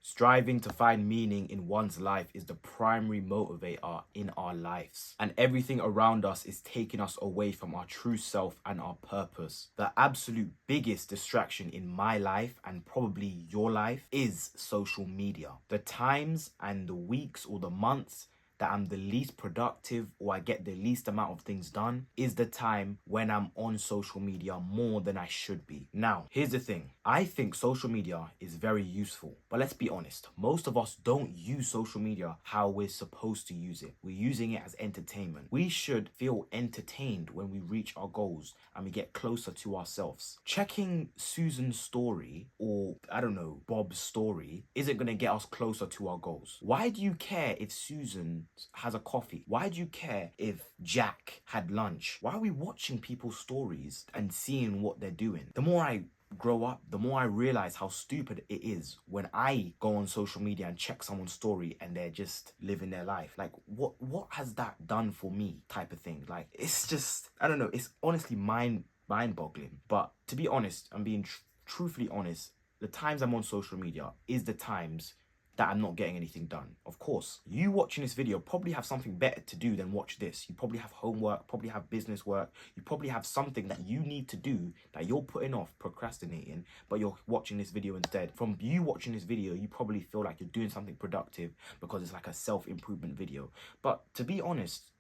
Striving to find meaning in one's life is the primary motivator in our lives. And everything around us is taking us away from our true self and our purpose. The absolute biggest distraction in my life, and probably your life, is social media. The times and the weeks or the months that I'm the least productive or I get the least amount of things done is the time when I'm on social media more than I should be. Now, here's the thing. I think social media is very useful, but let's be honest, most of us don't use social media how we're supposed to use it. We're using it as entertainment. We should feel entertained when we reach our goals and we get closer to ourselves. Checking Susan's story or, I don't know, Bob's story isn't going to get us closer to our goals. Why do you care if Susan has a coffee? Why do you care if Jack had lunch? Why are we watching people's stories and seeing what they're doing? The more I grow up, the more I realize how stupid it is when I go on social media and check someone's story and they're just living their life. Like, what has that done for me, type of thing? Like, it's just, I don't know, it's honestly mind-boggling. But to be honest, I'm being truthfully honest, the times I'm on social media is the times that I'm not getting anything done. Of course, you watching this video probably have something better to do than watch this. You probably have homework, probably have business work, you probably have something that you need to do that you're putting off, procrastinating, but you're watching this video instead. From you watching this video, you probably feel like you're doing something productive because it's like a self-improvement video. But to be honest,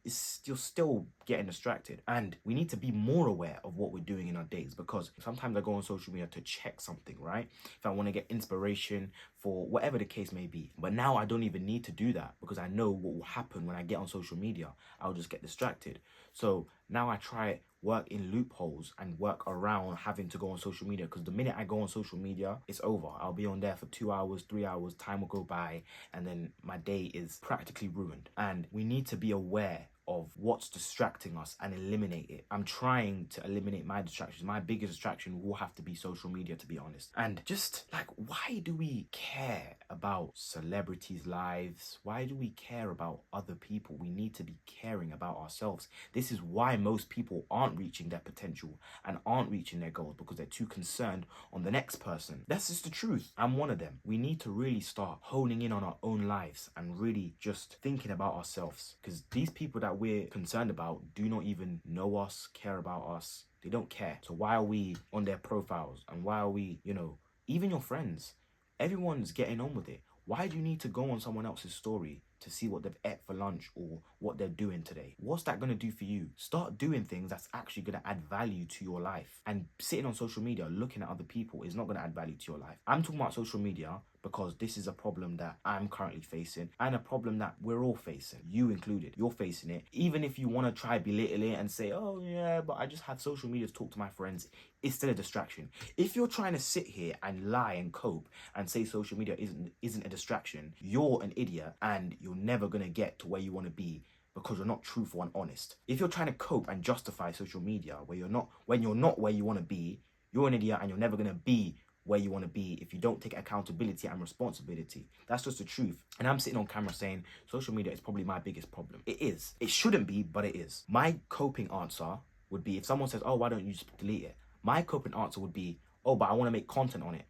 you're still getting distracted, and we need to be more aware of what we're doing in our days, because sometimes I go on social media to check something, right? If I want to get inspiration for whatever the case may be. But now I don't even need to do that because I know what will happen when I get on social media. I'll just get distracted. So now I try work in loopholes and work around having to go on social media, because the minute I go on social media, it's over. I'll be on there for 2 hours, 3 hours, time will go by, and then my day is practically ruined. And we need to be aware of what's distracting us and eliminate it. I'm trying to eliminate my distractions. My biggest distraction will have to be social media, to be honest. And just like, why do we care about celebrities' lives? Why do we care about other people? We need to be caring about ourselves. This is why most people aren't reaching their potential and aren't reaching their goals, because they're too concerned on the next person. That's just the truth. I'm one of them. We need to really start honing in on our own lives and really just thinking about ourselves, because these people that we're concerned about do not even know us, care about us. They don't care. So why are we on their profiles? And why are we, even your friends, everyone's getting on with it. Why do you need to go on someone else's story to see what they've ate for lunch or what they're doing today? What's that going to do for you? Start doing things that's actually going to add value to your life. And sitting on social media looking at other people is not going to add value to your life. I'm talking about social media because this is a problem that I'm currently facing, and a problem that we're all facing, you included. You're facing it. Even if you want to try belittle it and say, oh yeah, but I just have social media to talk to my friends, it's still a distraction. If you're trying to sit here and lie and cope and say social media isn't a distraction, you're an idiot, and you're never going to get to where you want to be, because you're not truthful and honest. If you're trying to cope and justify social media when you're not where you want to be, you're an idiot, and you're never going to be where you want to be if you don't take accountability and responsibility. That's just the truth. And I'm sitting on camera saying social media is probably my biggest problem. It is. It shouldn't be, but it is. My coping answer would be, if someone says, oh, why don't you just delete it? My coping answer would be, oh, but I want to make content on it.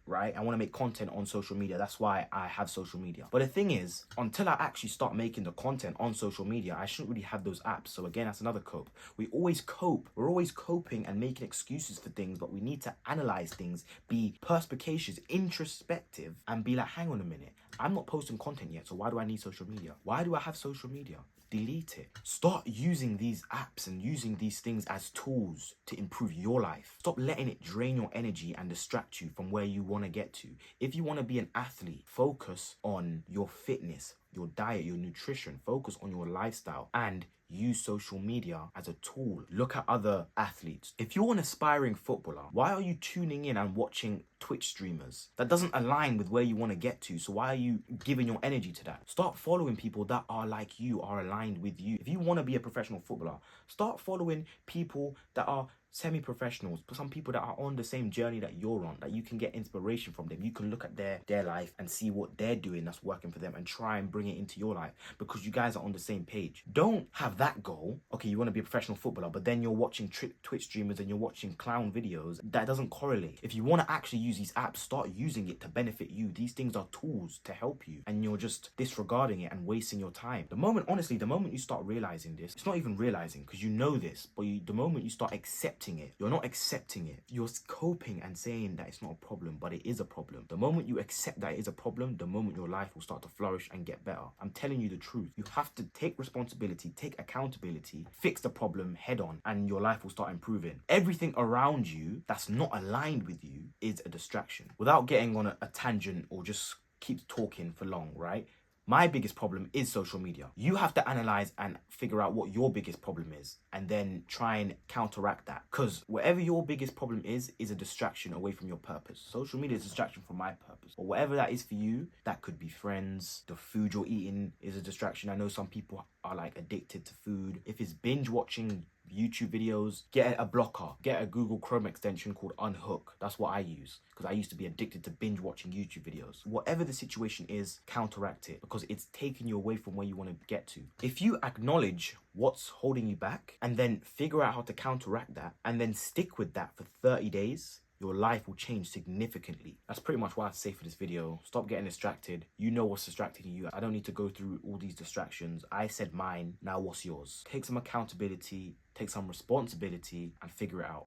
Right? I want to make content on social media. That's why I have social media. But the thing is, until I actually start making the content on social media, I shouldn't really have those apps. So again, that's another cope. We always cope. We're always coping and making excuses for things, but we need to analyze things, be perspicacious, introspective, and be like, hang on a minute. I'm not posting content yet, so why do I need social media? Why do I have social media? Delete it. Start using these apps and using these things as tools to improve your life. Stop letting it drain your energy and distract you from where you want to get to. If you want to be an athlete, focus on your fitness, your diet, your nutrition. Focus on your lifestyle and use social media as a tool. Look at other athletes. If you're an aspiring footballer, why are you tuning in and watching Twitch streamers? That doesn't align with where you want to get to. So why are you giving your energy to that? Start following people that are like you, are aligned with you. If you want to be a professional footballer, start following people that are semi-professionals, but some people that are on the same journey that you're on, that you can get inspiration from them. You can look at their life and see what they're doing that's working for them and try and bring it into your life, because you guys are on the same page. Don't have that goal. Okay, you want to be a professional footballer, but then you're watching Twitch streamers and you're watching clown videos. That doesn't correlate. If you want to actually use these apps, start using it to benefit you. These things are tools to help you, and you're just disregarding it and wasting your time. The moment you start realizing this, it's not even realizing, because you know this, but the moment you start accepting it, you're not accepting it. You're coping and saying that it's not a problem, but it is a problem. The moment you accept that it is a problem, the moment your life will start to flourish and get better. I'm telling you the truth. You have to take responsibility, take accountability, fix the problem head on, and your life will start improving. Everything around you that's not aligned with you is a distraction. Without getting on a tangent or just keep talking for long, right? My biggest problem is social media. You have to analyze and figure out what your biggest problem is, and then try and counteract that. Because whatever your biggest problem is a distraction away from your purpose. Social media is a distraction from my purpose. Or whatever that is for you, that could be friends, the food you're eating is a distraction. I know some people are like addicted to food. If it's binge watching YouTube videos, get a blocker, get a Google Chrome extension called Unhook. That's what I use, because I used to be addicted to binge watching YouTube videos. Whatever the situation is, counteract it, because it's taking you away from where you want to get to. If you acknowledge what's holding you back and then figure out how to counteract that and then stick with that for 30 days, your life will change significantly. That's pretty much what I have to say for this video. Stop getting distracted. You know what's distracting you. I don't need to go through all these distractions. I said mine. Now what's yours? Take some accountability, take some responsibility, and figure it out.